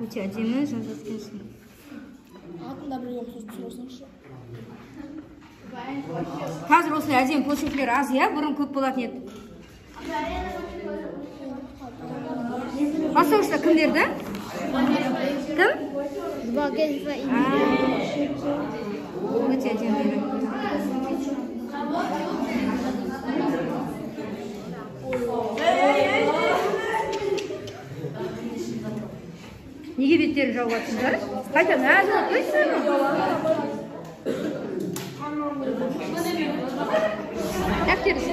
Өте әдемі жазатқансың. Атын да бір оқып тұрсаңшы. Қазір осы әдемі почерклер аз, я? Бұрын көп болатын еді. Бастауышта кімдерді? Кім? Збагенова и Өте әдемі. Неге беттерін жауып атсыңдар? Қайта мәзір отпайсыңдар ма? Дәптеріз.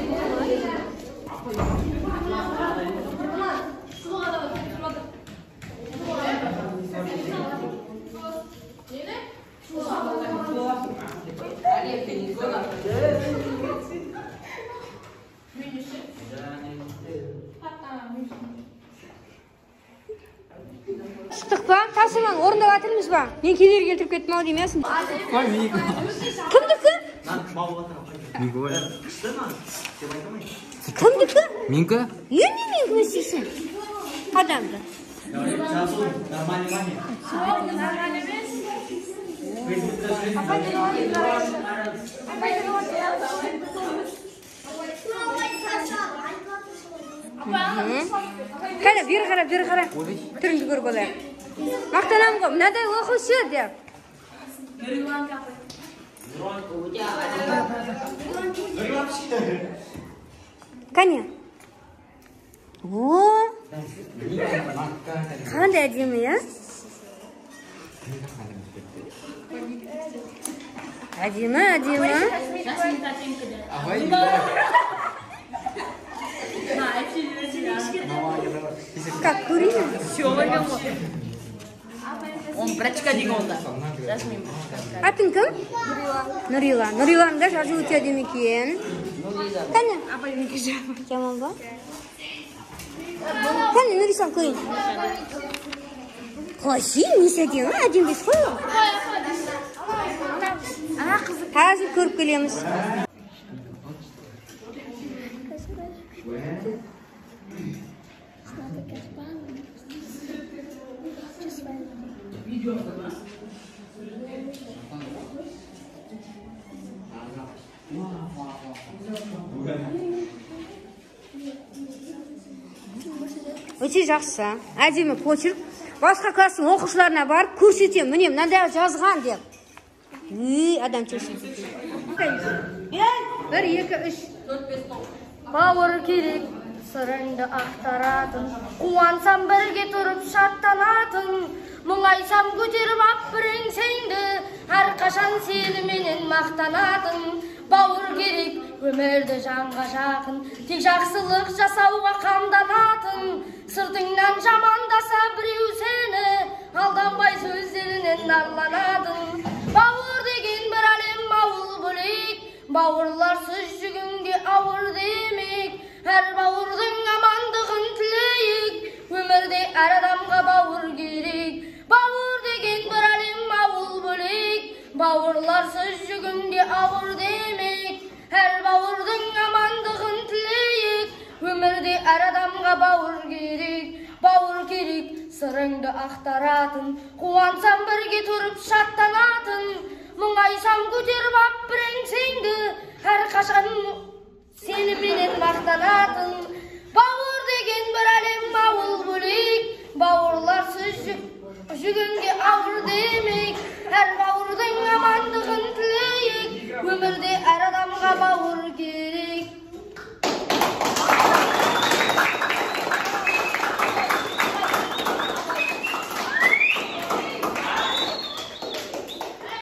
Шықтық па? Тасыман орындап атырмыз ба? Мен келер келтіріп кеттім ау демесін. Кімдікі? Кімдікі? Менкі? Мен көстейсің. Адамды. Қара, бері қара. Түріңді көріп олайық. Мақтанам ғой, мынадай оқушы деп. Кәне? О! Қандай әдемі, я? Әдемі. Как курина? Он брачка деген онда. Атың кім? Нұрила. Нұриланың да жазу өте әдемі екен. Кәне? Жаман ба? Кәне, Нұрисан көрейін. Қойшы, несі әдемі? Әдембес қой ол. Қазір көріп келеміз. Өте жақсы, әдемі почерк. Басқа класстың оқушыларына барып көрсетем, міне мынандай жазған деп. Адам чешін. 1, 2, 3. Бауыр керек, сырыңды ақтаратын, қуансам бірге тұрып шаттанатын, мұңайсам көтеріп ап бір еңсеңді, әрқашан сені менен мақтанатын. Бауыр керек, өмірді жанға жақын, тек жақсылық жасауға қамданатын, сыртыңнан жамандаса біреу сені, алданбай сөздерінен нарланатын. Бауыр деген бір әлем ауыл бөлек, бауырларсыз жүгінге ауыр демек, әр бауырдың амандығын тілейік, өмірде әр адамға бауыр керек. Бауыр деген бір әлем ауыл бөлек, бауырларсыз жүгінге ауыр демек, әр бауырдың амандығын тілейік, өмірде әр адамға бауыр керек. Бауыр керек, сырыңды ақтаратын, қуансам бірге тұрып шаттанатын, мұңайсам көтеріп ап бір еңсеңді, әрқашан сені менен мақтанатын. Бауыр деген бір әлем ауыл бөлек, бауырларсыз жүгінге ауыр деме.